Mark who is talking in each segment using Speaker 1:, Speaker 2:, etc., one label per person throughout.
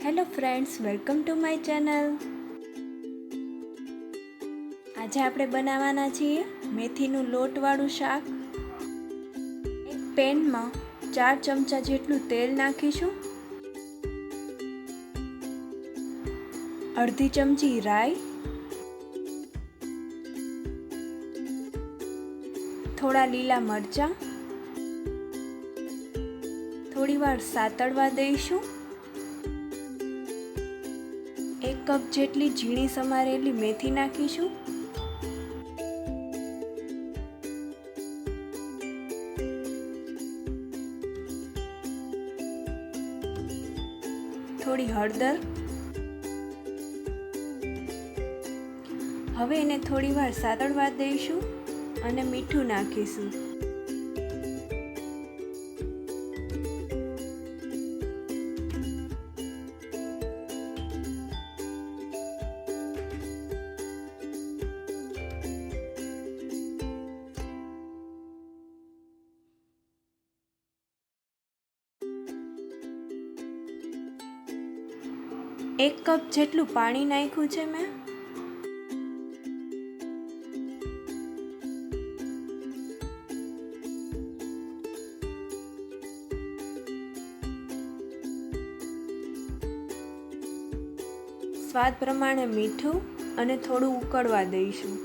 Speaker 1: Hello friends, welcome to my channel. આજે આપણે બનાવવાના છીએ મેથીનું લોટવાળું શાક. એક પેનમાં 4 ચમચા જેટલું તેલ નાખીશું, અડધી ચમચી રાઈ, થોડા લીલા મરચાં, થોડીવાર સાતળવા દઈશું. 1 કપ જેટલી ઝીણી સમારેલી મેથી નાખીશું. થોડી હળદર. હવે એને થોડીવાર સાતળવા દઈશું અને મીઠું નાખીશું. એક કપ જેટલું પાણી નાખ્યું છે મેં. સ્વાદ પ્રમાણે મીઠું અને થોડું ઉકળવા દઈશું.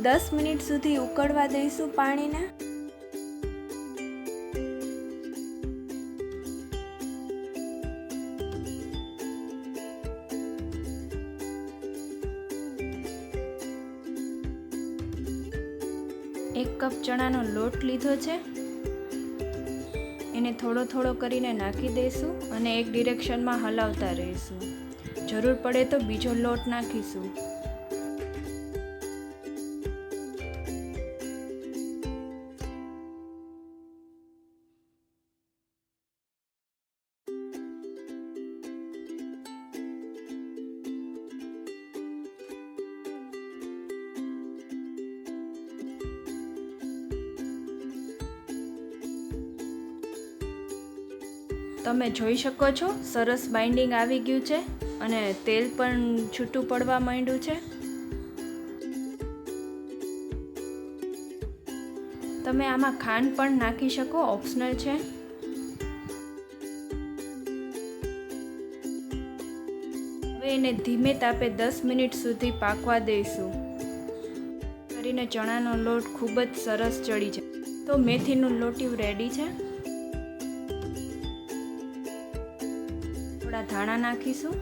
Speaker 1: દસ મિનિટ સુધી ઉકળવા દઈશું પાણીને. એક કપ ચણાનો લોટ લીધો છે, એને થોડો થોડો કરીને નાખી દઈશું અને એક ડિરેક્શનમાં હલાવતા રહીશું. જરૂર પડે તો બીજો લોટ નાખીશું. તમે જોઈ શકો છો, સરસ બાઇન્ડિંગ આવી ગયું છે અને તેલ પણ છૂટું પડવા માંડ્યું છે. તમે આમાં ખાંડ પણ નાખી શકો, ઓપ્શનલ છે. હવે એને ધીમે તાપે 10 મિનિટ સુધી પાકવા દઈશું. કરીને ચણાનો લોટ ખૂબ જ સરસ ચડી જાય. તો મેથીનું લોટિયું રેડી છે. થોડા ધાણા નાખીશું.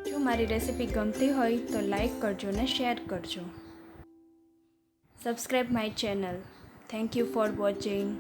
Speaker 1: જો મારી રેસિપી ગમતી હોય તો લાઈક કરજો ને શેર કરજો. Subscribe my channel. Thank you for watching.